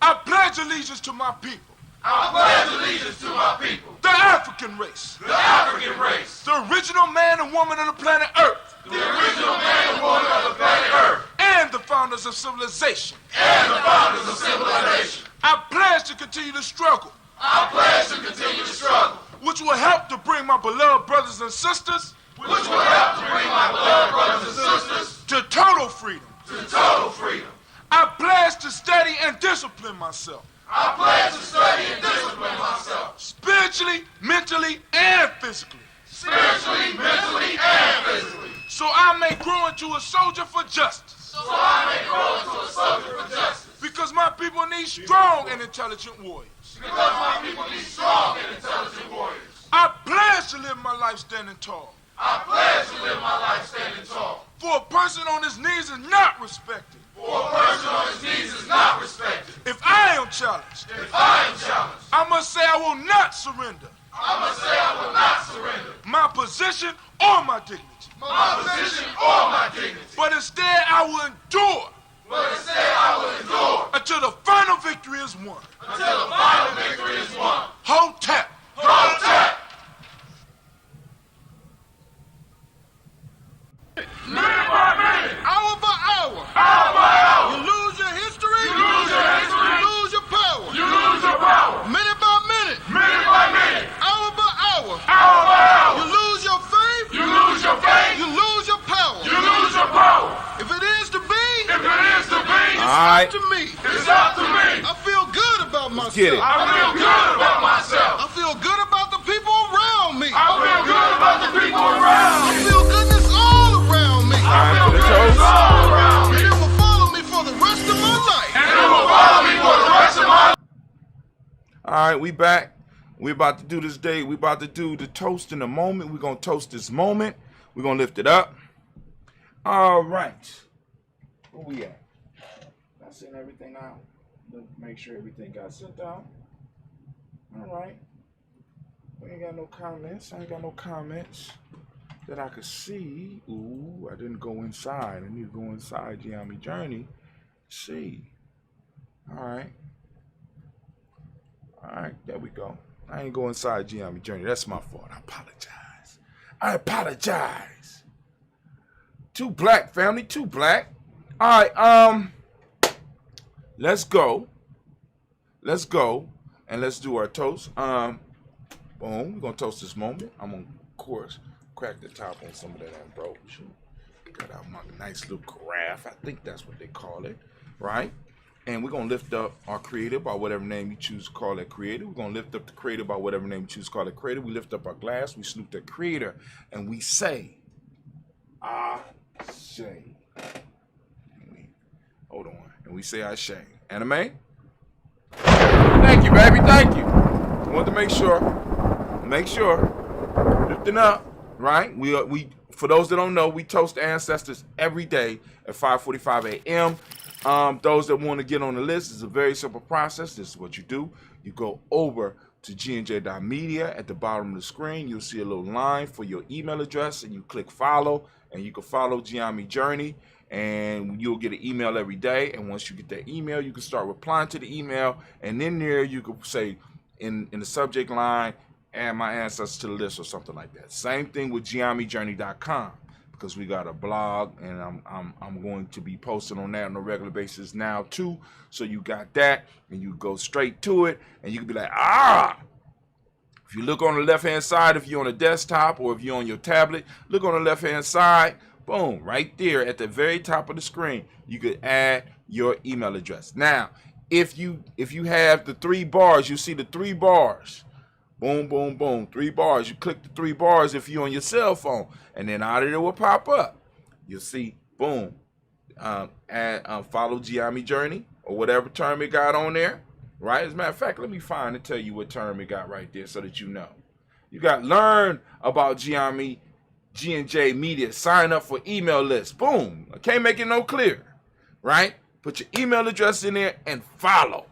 Speaker 1: I pledge allegiance to my people.
Speaker 5: I pledge allegiance to my people.
Speaker 1: The African race.
Speaker 5: The African race.
Speaker 1: The original man and woman of the planet Earth.
Speaker 5: The original man and woman of the planet Earth.
Speaker 1: And the founders of civilization.
Speaker 5: And the founders of civilization.
Speaker 1: I pledge to continue to struggle.
Speaker 5: I pledge to continue to struggle.
Speaker 1: Which will help to bring my beloved brothers and sisters.
Speaker 5: Which will help to bring my beloved brothers and sisters.
Speaker 1: To total freedom.
Speaker 5: To total freedom.
Speaker 1: I pledge to study and discipline myself.
Speaker 5: I pledge to study and discipline myself.
Speaker 1: Spiritually, mentally, and physically.
Speaker 5: Spiritually, mentally, and physically.
Speaker 1: So I may grow into a soldier for justice.
Speaker 5: So I may grow into a soldier for justice.
Speaker 1: Because my people need strong and intelligent warriors.
Speaker 5: Because my people need strong and intelligent warriors.
Speaker 1: I pledge to live my life standing tall.
Speaker 5: I pledge to live my life standing tall.
Speaker 1: For a person on his knees is not respected.
Speaker 5: For a person on his knees is not respected.
Speaker 1: If I am challenged,
Speaker 5: If I am challenged,
Speaker 1: I must say I will not surrender
Speaker 5: I must say I will not surrender
Speaker 1: my position or my dignity.
Speaker 5: my position or my dignity.
Speaker 1: But instead I will endure
Speaker 5: But instead I will endure
Speaker 1: until the final victory is won.
Speaker 5: until the final victory is won.
Speaker 1: Hotep.
Speaker 5: Hotep.
Speaker 4: Minute by minute. Hour by hour.
Speaker 5: Hour by hour.
Speaker 4: You lose your history.
Speaker 5: You lose your history.
Speaker 4: You lose your power.
Speaker 5: You lose your power.
Speaker 4: Minute by minute.
Speaker 5: Minute by minute.
Speaker 4: Hour by hour.
Speaker 5: Hour by hour.
Speaker 4: You lose your faith.
Speaker 5: You lose your faith.
Speaker 4: You lose your power.
Speaker 5: You lose your power.
Speaker 4: If it is to be,
Speaker 5: If it is to be,
Speaker 1: Alright.
Speaker 4: to me.
Speaker 5: it's up to me.
Speaker 4: I feel good about myself.
Speaker 1: get it.
Speaker 5: I feel good about myself.
Speaker 4: I feel good about the people around me.
Speaker 5: I feel good about the people around
Speaker 4: I
Speaker 5: me.
Speaker 4: feel goodness all around me.
Speaker 5: I feel goodness all around me.
Speaker 4: And it will follow me for the rest of my life.
Speaker 5: And it will follow me for the rest of my life.
Speaker 1: All right, we back. We about to do this day. We about to do the toast in a moment. We're going to toast this moment. We're going to lift it up. All right. Where we at? I sent everything out. Let's make sure everything got sent out. All right. We ain't got no comments. I ain't got no comments that I could see. Ooh, I didn't go inside. I need to go inside Giami Journey. See. All right. All right, there we go. I ain't go inside Giami Journey. That's my fault. I apologize. I apologize. Too black, family. Too black. All right, let's go. Let's go and let's do our toast. Boom. We're gonna toast this moment. I'm gonna, of course, crack the top on some of that ambrosia. Got out my nice little carafe. I think that's what they call it, right? And we're gonna lift up our creator by whatever name you choose to call that creator. We're gonna lift up the creator by whatever name you choose to call it creator. We lift up our glass, we salute the creator, and we say, I say. Hold on. And we say I say. Anime? Thank you, baby. Thank you. Want to make sure. Lifting up, right? We for those that don't know, we toast the ancestors every day at 5:45 a.m. Those that want to get on the list, it's a very simple process. This is what you do. You go over to GNJ.Media. At the bottom of the screen, you'll see a little line for your email address, and you click follow, and you can follow Giami Journey, and you'll get an email every day. And once you get that email, you can start replying to the email, and in there you can say in the subject line, add my ancestors to the list or something like that. Same thing with GNJMedia.support, because we got a blog, and I'm going to be posting on that on a regular basis now too. So you got that, and you go straight to it, and you can be like, If you look on the left-hand side, if you're on a desktop or if you're on your tablet, look on the left-hand side, boom, right there at the very top of the screen, you could add your email address. Now, if you have the 3 bars, you see the 3 bars. Boom, boom, boom, 3 bars. You click the 3 bars if you're on your cell phone, and then out of it will pop up. You'll see, boom, follow GNJMe Journey or whatever term it got on there. Right? As a matter of fact, let me find and tell you what term it got right there so that you know. You got learn about GNJMe, GNJ Media, sign up for email list. Boom. I can't make it no clearer. Right? Put your email address in there and follow.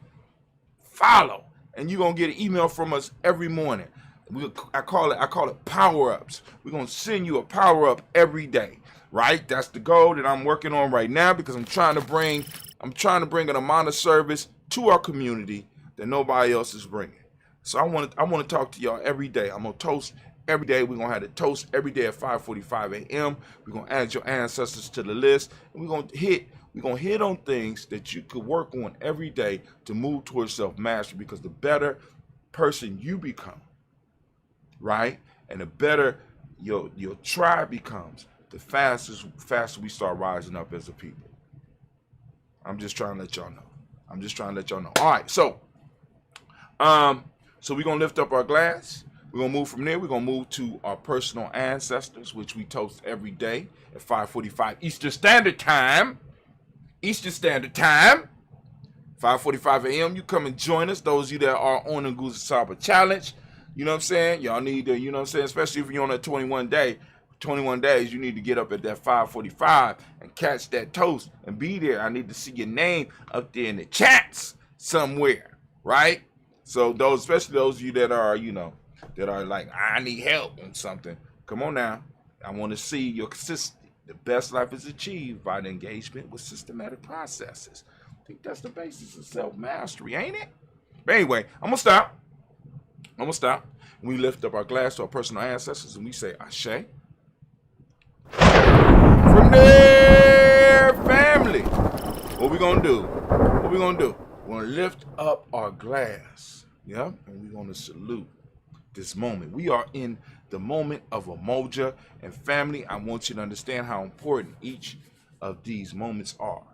Speaker 1: Follow. And you're going to get an email from us every morning. I call it power-ups. We're going to send you a power-up every day. Right? That's the goal that I'm working on right now because I'm trying to bring an amount of service to our community that nobody else is bringing. So I want to talk to y'all every day. I'm gonna toast every day. We're gonna have a toast every day at 5:45 a.m. We're gonna add your ancestors to the list, and we're gonna hit on things that you could work on every day to move towards self-mastery. Because the better person you become, right, and the better your tribe becomes, the faster we start rising up as a people. I'm just trying to let y'all know. All right, so we're going to lift up our glass. We're going to move from there. We're going to move to our personal ancestors, which we toast every day at 5:45 Eastern Standard Time. 5:45 a.m. You come and join us. Those of you that are on the Nguza Saba Challenge, you know what I'm saying? Y'all need to, you know what I'm saying? Especially if you're on a 21 days, you need to get up at that 5:45 and catch that toast and be there. I need to see your name up there in the chats somewhere, right? So especially those of you that are, that are like, I need help on something. Come on now. I want to see your consistency. The best life is achieved by the engagement with systematic processes. I think that's the basis of self-mastery, ain't it? But anyway, I'm going to stop. We lift up our glass to our personal ancestors and we say, Ashe. From there, family, what we gonna do? We're gonna lift up our glass, yeah, and we're gonna salute this moment. We are in the moment of Umoja, and family, I want you to understand how important each of these moments are.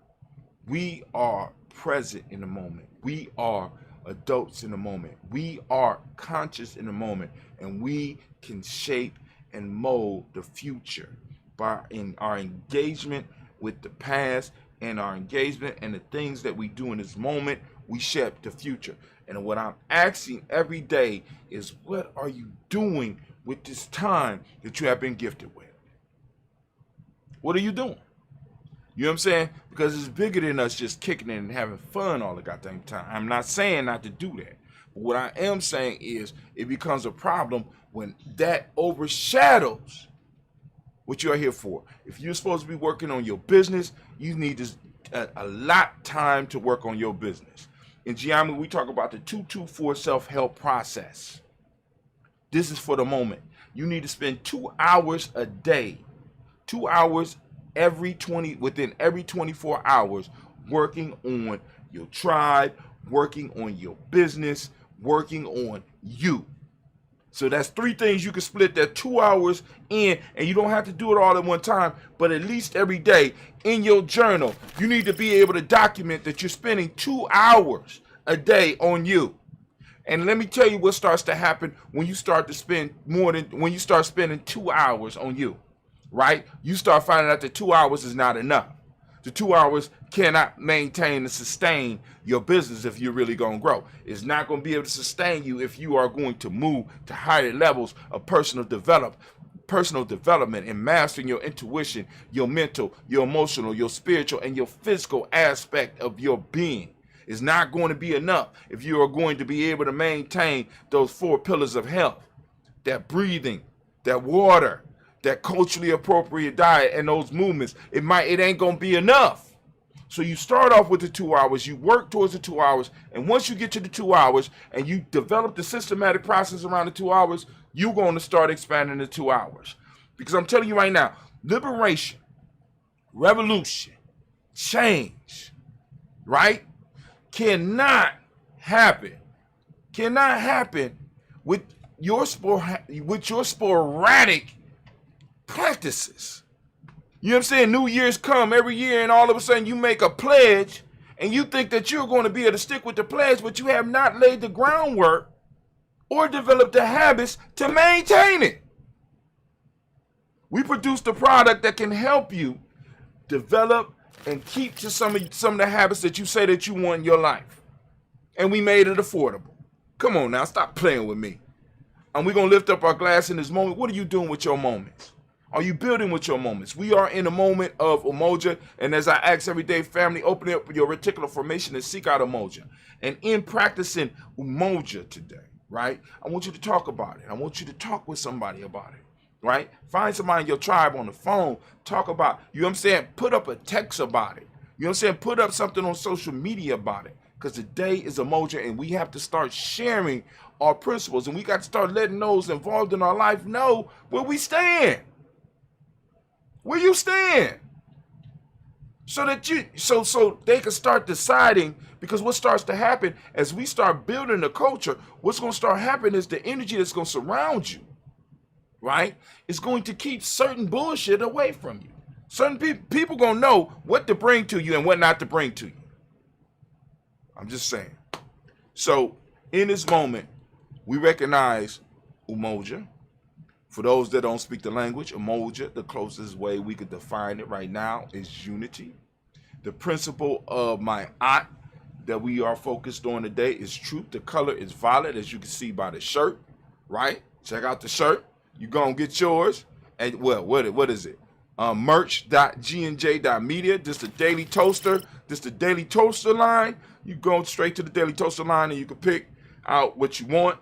Speaker 1: We are present in the moment. We are adults in the moment. We are conscious in the moment, and we can shape and mold the future in our engagement with the past and our engagement and the things that we do in this moment. We shape the future. And what I'm asking every day is, what are you doing with this time that you have been gifted with? What are you doing? You know what I'm saying? Because it's bigger than us just kicking it and having fun all the goddamn time. I'm not saying not to do that. But what I am saying is it becomes a problem when that overshadows what you are here for. If you're supposed to be working on your business, you need a lot of time to work on your business. In GNJMe, we talk about the 224 self-help process. This is for the moment. You need to spend 2 hours a day, 2 hours within every 24 hours, working on your tribe, working on your business, working on you. So that's 3 things you can split that 2 hours in, and you don't have to do it all at one time, but at least every day in your journal, you need to be able to document that you're spending 2 hours a day on you. And let me tell you what starts to happen when you start to spend when you start spending 2 hours on you, right? You start finding out that 2 hours is not enough. The 2 hours cannot maintain and sustain your business if you're really going to grow. It's not going to be able to sustain you if you are going to move to higher levels of personal development and mastering your intuition, your mental, your emotional, your spiritual, and your physical aspect of your being. It's not going to be enough if you are going to be able to maintain those 4 pillars of health, that breathing, that water, that culturally appropriate diet, and those movements. It ain't gonna be enough. So you start off with the 2 hours, you work towards the 2 hours, and once you get to the 2 hours and you develop the systematic process around the 2 hours, you're going to start expanding the 2 hours. Because I'm telling you right now, liberation, revolution, change, right, cannot happen with your sporadic practices. You know what I'm saying? New Year's come every year, and all of a sudden you make a pledge, and you think that you're going to be able to stick with the pledge, but you have not laid the groundwork or developed the habits to maintain it. We produce the product that can help you develop and keep to some of the habits that you say that you want in your life. And we made it affordable. Come on now, stop playing with me. And we're going to lift up our glass in this moment. What are you doing with your moments? Are you building with your moments? We are in a moment of Umoja. And as I ask every day, family, open up your reticular formation and seek out Umoja. And in practicing Umoja today, right, I want you to talk about it. I want you to talk with somebody about it, right? Find somebody in your tribe on the phone. Talk about, you know what I'm saying? Put up a text about it. You know what I'm saying? Put up something on social media about it. Because today is Umoja, and we have to start sharing our principles. And we got to start letting those involved in our life know where we stand. Where you stand, so that so they can start deciding. Because what starts to happen as we start building the culture, what's going to start happening is the energy that's going to surround you, right? It's going to keep certain bullshit away from you. Certain people going to know what to bring to you and what not to bring to you. I'm just saying. So in this moment, we recognize Umoja. For those that don't speak the language, Umoja, the closest way we could define it right now is unity. The principle of my aunt that we are focused on today is truth. The color is violet, as you can see by the shirt, right? Check out the shirt. You're going to get yours. And well, what is it? Merch.GNJ.media. This is the Daily Toaster. This is the Daily Toaster line. You go straight to the Daily Toaster line and you can pick out what you want.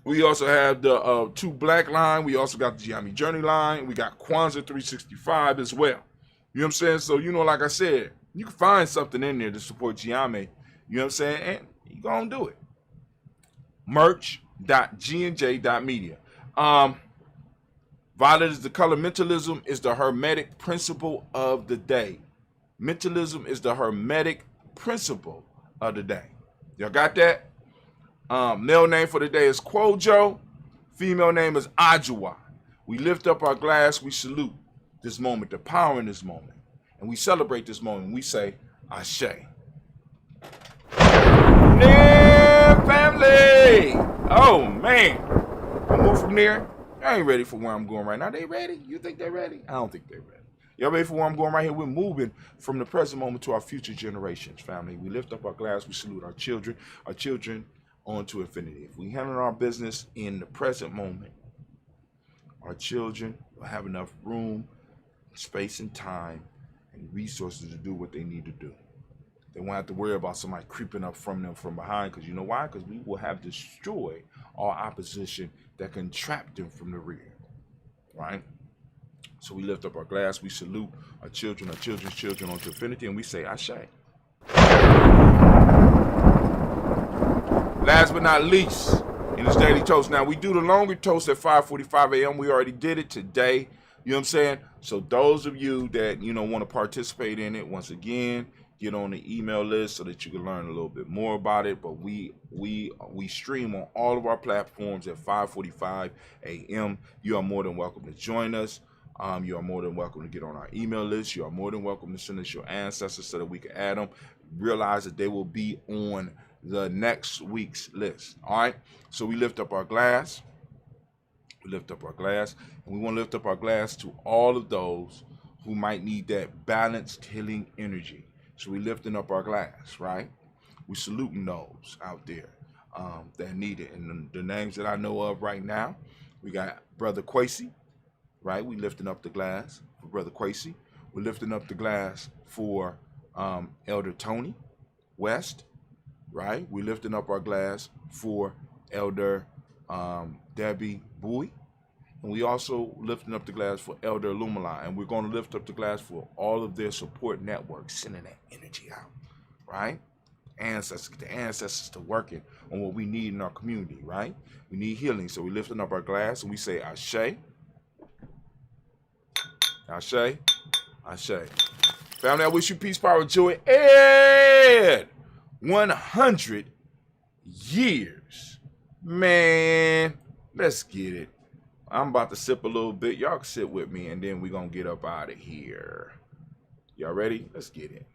Speaker 1: We also have the 2 Black line. We also got the Giami Journey line. We got Kwanzaa 365 as well. You know what I'm saying? So, you know, like I said, you can find something in there to support Giami. You know what I'm saying? And you're going to do it. Merch.GNJ.media. Violet is the color. Mentalism is the hermetic principle of the day. Mentalism is the hermetic principle of the day. Y'all got that? Male name for the day is Kwojo. Female name is Ajua. We lift up our glass. We salute this moment, the power in this moment. And we celebrate this moment. We say, Ashe. Yeah, family. Oh, man. I move from there. I ain't ready for where I'm going right now. They ready? You think they're ready? I don't think they're ready. Y'all ready for where I'm going right here? We're moving from the present moment to our future generations, family. We lift up our glass. We salute our children on to infinity. If we handle our business in the present moment, our children will have enough room, space, and time, and resources to do what they need to do. They won't have to worry about somebody creeping up from them from behind, because you know why? Because we will have destroyed our opposition that can trap them from the rear, right? So we lift up our glass, we salute our children's children onto infinity, and we say, Ashe. Last but not least, in this daily toast. Now, we do the longer toast at 5:45 a.m. We already did it today. You know what I'm saying? So those of you that, you know, want to participate in it, once again, get on the email list so that you can learn a little bit more about it. But we stream on all of our platforms at 5:45 a.m. You are more than welcome to join us. You are more than welcome to get on our email list. You are more than welcome to send us your ancestors so that we can add them. Realize that they will be on the next week's list. All right. So we lift up our glass. We lift up our glass, and we want to lift up our glass to all of those who might need that balanced healing energy. So we lifting up our glass, right? We saluting those out there that need it. And the names that I know of right now, we got Brother Kwesi, right? We lifting up the glass for Brother Kwesi. We're lifting up the glass for Elder Tony West, right? We're lifting up our glass for Elder Debbie Bowie. And we also lifting up the glass for Elder Lumala. And we're going to lift up the glass for all of their support networks, sending that energy out, right? Ancestors, get the ancestors to working on what we need in our community, right? We need healing. So we're lifting up our glass and we say, Ashe, Ashe, Ashe. Family, I wish you peace, power, joy, and 100 years Man, let's get it. I'm about to sip a little bit. Y'all can sit with me, and then we're going to get up out of here. Y'all ready? Let's get it.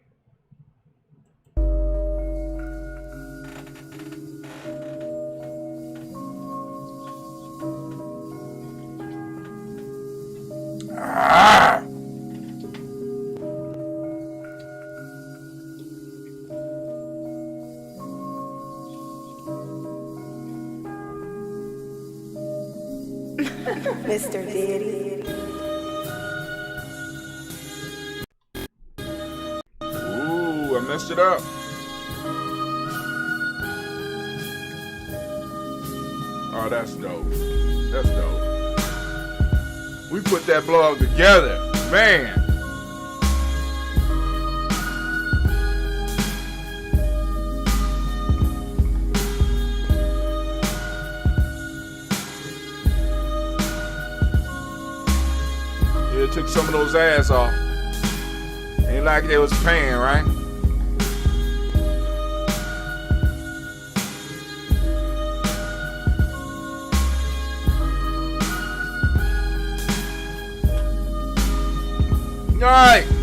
Speaker 1: Ah!
Speaker 6: Mr. Diddy.
Speaker 1: Ooh, I messed it up. Oh, that's dope. That's dope. We put that blog together, man. Yeah, took some of those ads off. Ain't like they was paying, right? All right.